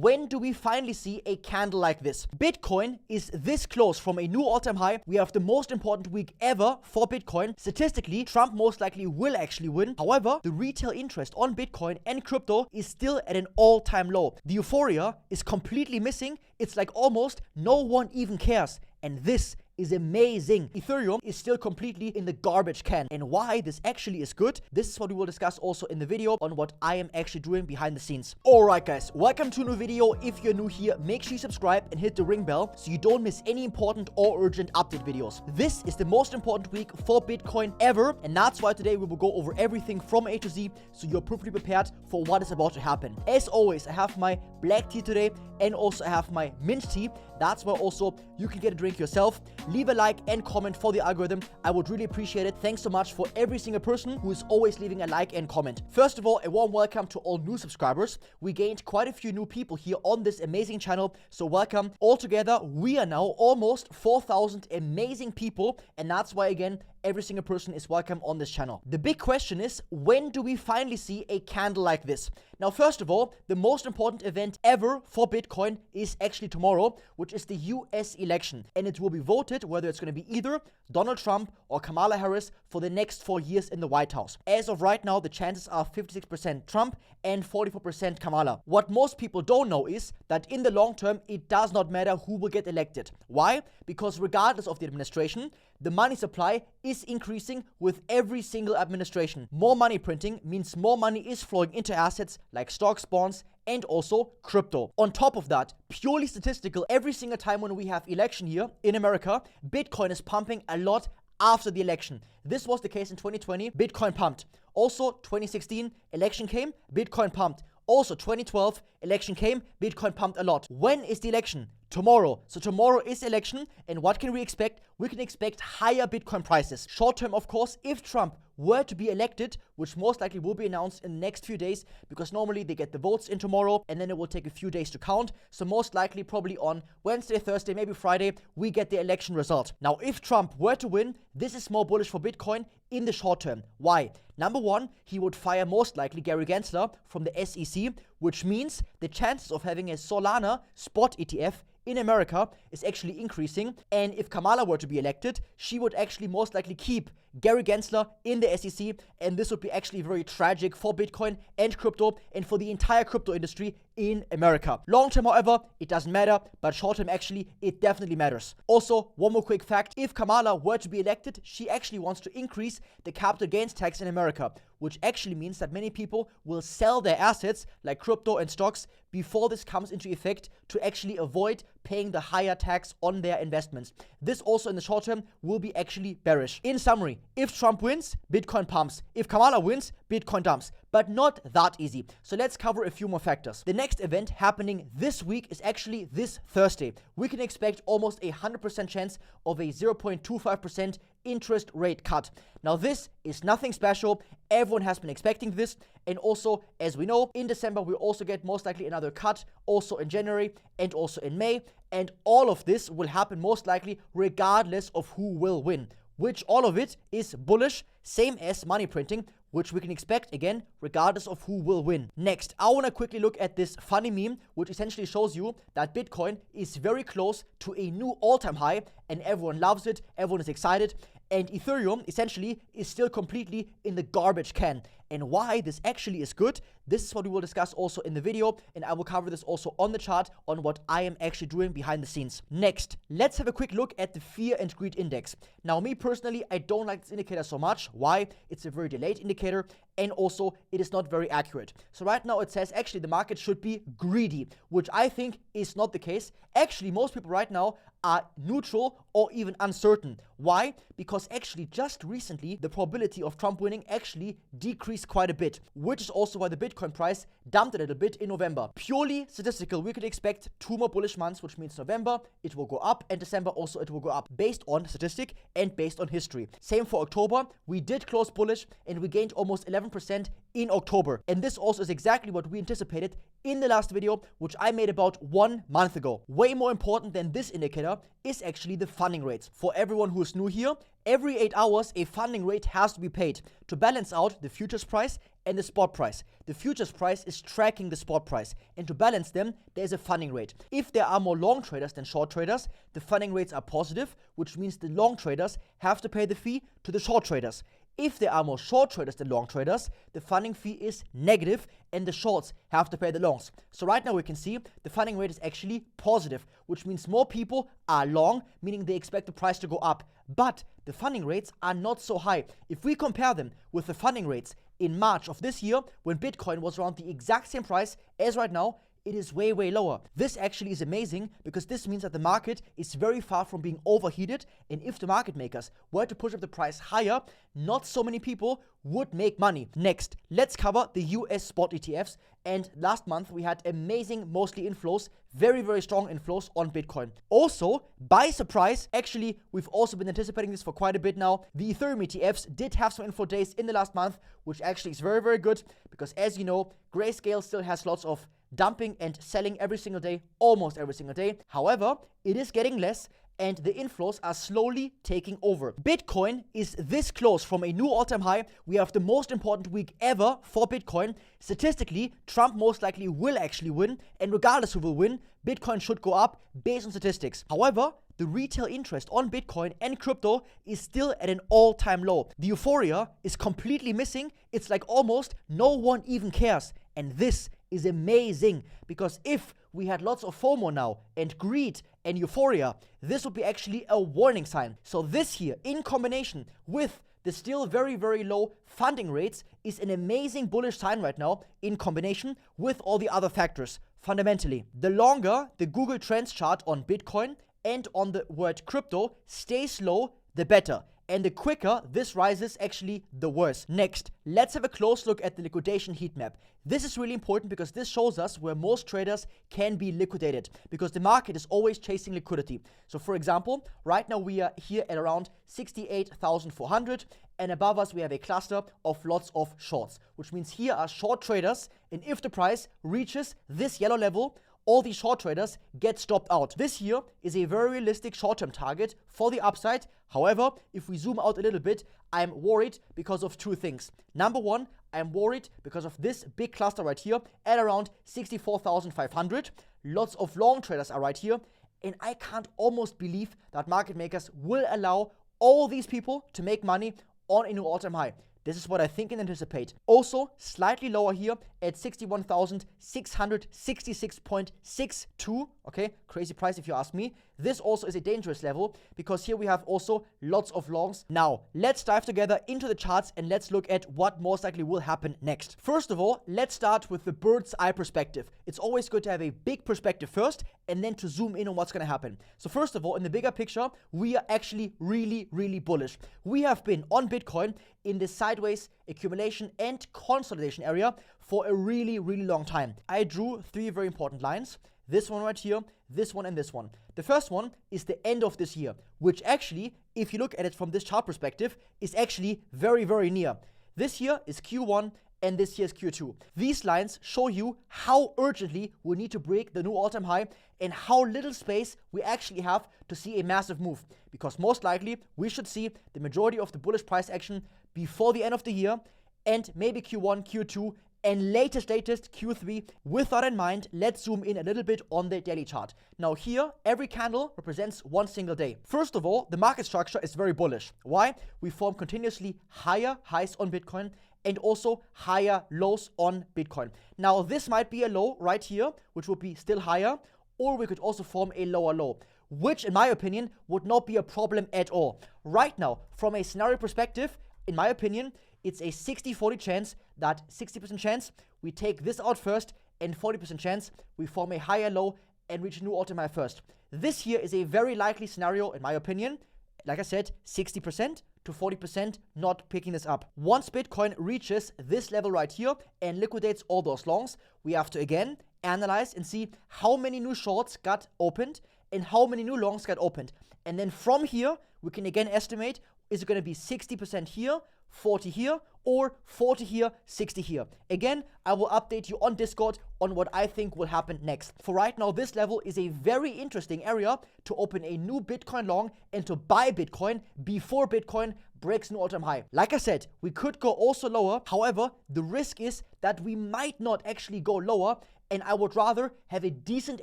when do we finally see a candle like this? Bitcoin is this close from a new all-time high. We have the most important week ever for Bitcoin. Statistically, Trump most likely will actually win. However, the retail interest on Bitcoin and crypto is still at an all-time low. The euphoria is completely missing. It's like almost no one even cares. And this is amazing. Ethereum is still completely in the garbage can. And why this actually is good, this is what we will discuss also in the video on what I am actually doing behind the scenes. Alright guys, welcome to a new video. If you're new here, make sure you subscribe and hit the ring bell so you don't miss any important or urgent update videos. This is the most important week for Bitcoin ever, and that's why today we will go over everything from A to Z so you're perfectly prepared for what is about to happen. As always, I have my black tea today and also I have my mint tea. That's where also you can get a drink yourself. Leave a like and comment for the algorithm. I would really appreciate it. Thanks so much for every single person who is always leaving a like and comment. First of all, a warm welcome to all new subscribers. We gained quite a few new people here on this amazing channel, so welcome. Altogether, we are now almost 4,000 amazing people, and that's why, again, every single person is welcome on this channel. The big question is, when do we finally see a candle like this? Now, first of all, the most important event ever for Bitcoin is actually tomorrow, which is the US election. And it will be voted whether it's going to be either Donald Trump or Kamala Harris for the next 4 years in the White House. As of right now, the chances are 56% Trump and 44% Kamala. What most people don't know is that in the long term, it does not matter who will get elected. Why? Because regardless of the administration, the money supply is increasing with every single administration. More money printing means more money is flowing into assets like stocks, bonds, and also crypto. On top of that, purely statistical, every single time when we have election here in America, Bitcoin is pumping a lot after the election. This was the case in 2020, Bitcoin pumped. Also, 2016, election came, Bitcoin pumped. Also, 2012, election came, Bitcoin pumped a lot. When is the election? Tomorrow. So tomorrow is election, and what can we expect? We can expect higher Bitcoin prices. Short term, of course, if Trump were to be elected, which most likely will be announced in the next few days, because normally they get the votes in tomorrow, and then it will take a few days to count. So most likely, probably on Wednesday, Thursday, maybe Friday, we get the election result. Now, if Trump were to win, this is more bullish for Bitcoin in the short term. Why? Number one, he would fire most likely Gary Gensler from the SEC, which means the chances of having a Solana spot ETF in America is actually increasing. And if Kamala were to be elected, she would actually most likely keep Gary Gensler in the SEC, and this would be actually very tragic for Bitcoin and crypto and for the entire crypto industry in America. Long term, however, it doesn't matter, but short term, actually, it definitely matters. Also, one more quick fact, if Kamala were to be elected, she actually wants to increase the capital gains tax in America, which actually means that many people will sell their assets like crypto and stocks before this comes into effect to actually avoid paying the higher tax on their investments. This also in the short term will be actually bearish. In summary, if Trump wins, Bitcoin pumps. If Kamala wins, Bitcoin dumps. But not that easy. So let's cover a few more factors. The next event happening this week is actually this Thursday. We can expect almost 100% chance of a 0.25% interest rate cut. Now, this is nothing special. Everyone has been expecting this. And also, as we know, in December, we'll also get most likely another cut, also in January and also in May. And all of this will happen most likely regardless of who will win, which all of it is bullish, same as money printing, which we can expect, again, regardless of who will win. Next, I want to quickly look at this funny meme, which essentially shows you that Bitcoin is very close to a new all-time high, and everyone loves it, everyone is excited, and Ethereum, essentially, is still completely in the garbage can. And why this actually is good, this is what we will discuss also in the video, and I will cover this also on the chart on what I am actually doing behind the scenes. Next, let's have a quick look at the Fear and Greed Index. Now, me personally, I don't like this indicator so much. Why? It's a very delayed indicator, and also it is not very accurate. So right now it says actually the market should be greedy, which I think is not the case. Actually, most people right now are neutral or even uncertain. Why? Because actually just recently the probability of Trump winning actually decreased quite a bit, which is also why the Bitcoin price dumped a little bit in November. Purely statistical, we could expect 2 more bullish months, which means November it will go up and December also it will go up based on statistic and based on history. Same for October, we did close bullish and we gained almost 11% in October. And this also is exactly what we anticipated in the last video, which I made about 1 month ago. Way more important than this indicator is actually the funding rates. For everyone who is new here, every 8 hours a funding rate has to be paid to balance out the futures price and the spot price. The futures price is tracking the spot price, and to balance them, there's a funding rate. If there are more long traders than short traders, the funding rates are positive, which means the long traders have to pay the fee to the short traders. If there are more short traders than long traders, the funding fee is negative and the shorts have to pay the longs. So right now we can see the funding rate is actually positive, which means more people are long, meaning they expect the price to go up. But the funding rates are not so high. If we compare them with the funding rates in March of this year, when Bitcoin was around the exact same price as right now, it is way, way lower. This actually is amazing because this means that the market is very far from being overheated, and if the market makers were to push up the price higher, not so many people would make money. Next, let's cover the US spot ETFs, and last month we had amazing mostly inflows, very, very strong inflows on Bitcoin. Also, by surprise, actually, we've also been anticipating this for quite a bit now, the Ethereum ETFs did have some inflow days in the last month, which actually is very, very good because as you know, Grayscale still has lots of dumping and selling every single day, almost every single day. However, it is getting less and the inflows are slowly taking over. Bitcoin is this close from a new all-time high. We have the most important week ever for Bitcoin. Statistically, Trump most likely will actually win, and regardless who will win, Bitcoin should go up based on statistics. However, the retail interest on Bitcoin and crypto is still at an all-time low. The euphoria is completely missing. It's like almost no one even cares. And this is amazing because if we had lots of FOMO now and greed and euphoria, this would be actually a warning sign. So this here, in combination with the still very, very low funding rates, is an amazing bullish sign right now in combination with all the other factors. Fundamentally, the longer the Google Trends chart on Bitcoin and on the word crypto stays low, the better. And the quicker this rises, actually, the worse. Next, let's have a close look at the liquidation heat map. This is really important because this shows us where most traders can be liquidated because the market is always chasing liquidity. So for example, right now we are here at around 68,400 and above us we have a cluster of lots of shorts, which means here are short traders, and if the price reaches this yellow level, all these short traders get stopped out. This here is a very realistic short-term target for the upside. However, if we zoom out a little bit, I'm worried because of two things. Number one, I'm worried because of this big cluster right here at around 64,500. Lots of long traders are right here, and I can't almost believe that market makers will allow all these people to make money on a new all-time high. This is what I think and anticipate. Also, slightly lower here at 61,666.62. Okay, crazy price if you ask me. This also is a dangerous level because here we have also lots of longs. Now, let's dive together into the charts and let's look at what most likely will happen next. First of all, let's start with the bird's eye perspective. It's always good to have a big perspective first and then to zoom in on what's going to happen. So first of all, in the bigger picture, we are actually really, really bullish. We have been on Bitcoin in this sideways accumulation and consolidation area for a really, really long time. I drew three very important lines. This one right here, this one, and this one. The first one is the end of this year, which actually, if you look at it from this chart perspective, is actually very, very near. This here is Q1 and this here is Q2. These lines show you how urgently we need to break the new all-time high and how little space we actually have to see a massive move. Because most likely, we should see the majority of the bullish price action before the end of the year and maybe Q1, Q2, and latest Q3. With that in mind, let's zoom in a little bit on the daily chart. Now here, every candle represents one single day. First of all, the market structure is very bullish. Why? We form continuously higher highs on Bitcoin and also higher lows on Bitcoin. Now this might be a low right here, which would be still higher, or we could also form a lower low, which in my opinion would not be a problem at all. Right now, from a scenario perspective, in my opinion, it's a 60-40 chance that 60% chance we take this out first and 40% chance we form a higher low and reach a new all-time high first. This here is a very likely scenario in my opinion. Like I said, 60% to 40% not picking this up. Once Bitcoin reaches this level right here and liquidates all those longs, we have to again analyze and see how many new shorts got opened and how many new longs got opened. And then from here, we can again estimate, is it going to be 60% here, 40 here, or 40 here, 60 here. Again, I will update you on Discord on what I think will happen next. For right now, this level is a very interesting area to open a new Bitcoin long and to buy Bitcoin before Bitcoin breaks new all-time high. Like I said, we could go also lower. However, the risk is that we might not actually go lower, and I would rather have a decent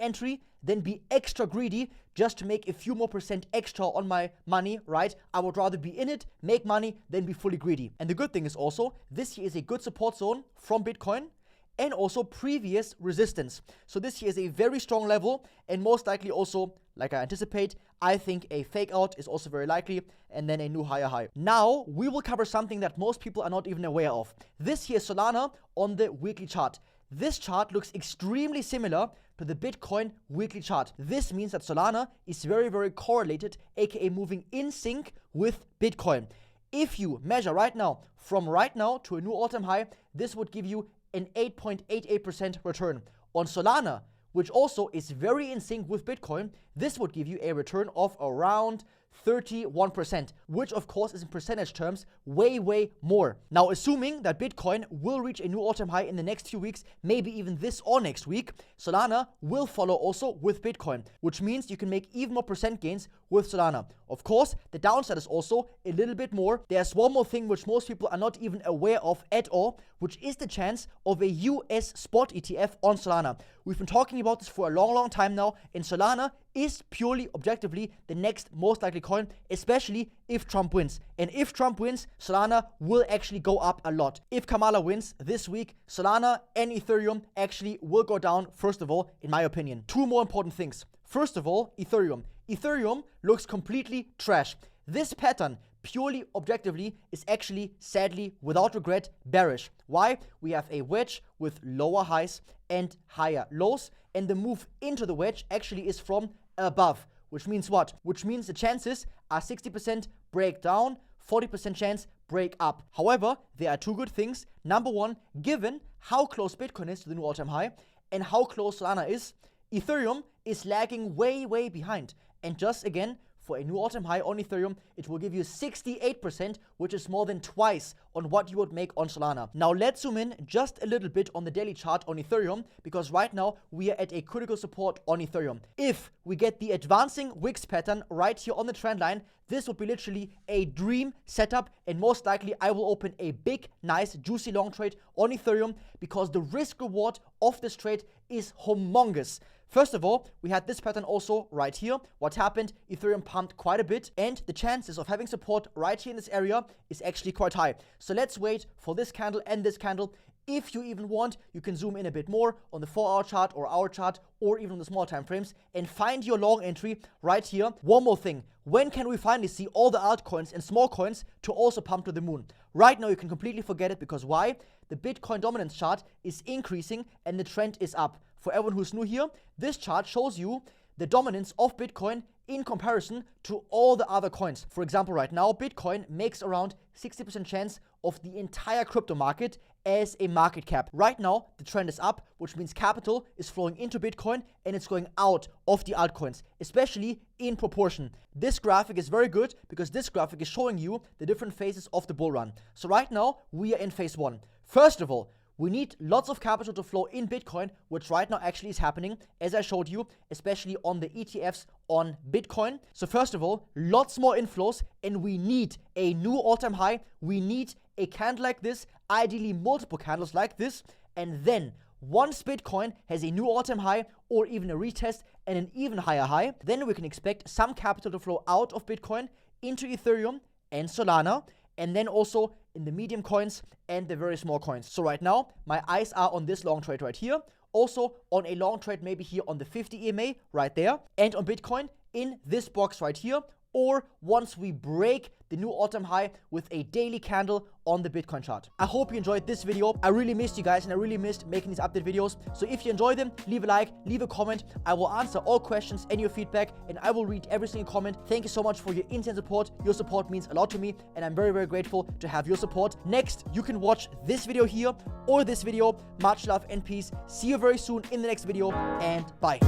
entry than be extra greedy just to make a few more percent extra on my money, right? I would rather be in it, make money, than be fully greedy. And the good thing is also, this here is a good support zone from Bitcoin and also previous resistance. So this here is a very strong level, and most likely also, like I anticipate, I think a fake out is also very likely, and then a new higher high. Now, we will cover something that most people are not even aware of. This here is Solana on the weekly chart. This chart looks extremely similar to the Bitcoin weekly chart. This means that Solana is very, very correlated, aka moving in sync with Bitcoin. If you measure right now, from right now to a new all-time high, this would give you an 8.88% return. On Solana, which also is very in sync with Bitcoin, this would give you a return of around 31%, which of course is in percentage terms way, way more. Now, assuming that Bitcoin will reach a new all-time high in the next few weeks, maybe even this or next week, Solana will follow also with Bitcoin, which means you can make even more percent gains with Solana. Of course, the downside is also a little bit more. There's one more thing which most people are not even aware of at all, which is the chance of a US spot ETF on Solana. We've been talking about this for a long, long time now, and Solana is purely objectively the next most likely coin, especially if Trump wins. And if Trump wins, Solana will actually go up a lot. If Kamala wins this week, Solana and Ethereum actually will go down, first of all, in my opinion. Two more important things. First of all, Ethereum. Ethereum looks completely trash. This pattern, purely objectively, is actually, sadly, without regret, bearish. Why? We have a wedge with lower highs and higher lows, and the move into the wedge actually is from above, which means what? Which means the chances are 60% break down, 40% chance break up. However, there are two good things. Number one, given how close Bitcoin is to the new all-time high and how close Solana is, Ethereum is lagging way, way behind. And just again, for a new all-time high on Ethereum, it will give you 68%, which is more than twice on what you would make on Solana. Now let's zoom in just a little bit on the daily chart on Ethereum, because right now we are at a critical support on Ethereum. If we get the advancing wicks pattern right here on the trend line, this would be literally a dream setup, and most likely I will open a big, nice, juicy long trade on Ethereum because the risk reward of this trade is humongous. First of all, we had this pattern also right here. What happened? Ethereum pumped quite a bit, and the chances of having support right here in this area is actually quite high. So let's wait for this candle and this candle. If you even want, you can zoom in a bit more on the 4-hour chart or hour chart, or even on the small time frames, and find your long entry right here. One more thing. When can we finally see all the altcoins and small coins to also pump to the moon? Right now, you can completely forget it, because why? The Bitcoin dominance chart is increasing and the trend is up. For everyone who's new here, this chart shows you the dominance of Bitcoin in comparison to all the other coins. For example, right now, Bitcoin makes around 60% chance of the entire crypto market as a market cap. Right now, the trend is up, which means capital is flowing into Bitcoin and it's going out of the altcoins, especially in proportion. This graphic is very good because this graphic is showing you the different phases of the bull run. So right now, we are in phase one. First of all, we need lots of capital to flow in Bitcoin, which right now actually is happening, as I showed you, especially on the ETFs on Bitcoin. So first of all, lots more inflows, and we need a new all-time high. We need a candle like this, ideally multiple candles like this, and then once Bitcoin has a new all-time high or even a retest and an even higher high, then we can expect some capital to flow out of Bitcoin into Ethereum and Solana, and then also in the medium coins and the very small coins. So right now, my eyes are on this long trade right here. Also on a long trade maybe here on the 50 EMA right there. And on Bitcoin in this box right here. Or once we break the new all-time high with a daily candle on the Bitcoin chart. I hope you enjoyed this video. I really missed you guys, and I really missed making these update videos. So if you enjoy them, leave a like, leave a comment. I will answer all questions and your feedback, and I will read every single comment. Thank you so much for your insane support. Your support means a lot to me, and I'm very, very grateful to have your support. Next, you can watch this video here or this video. Much love and peace. See you very soon in the next video, and bye.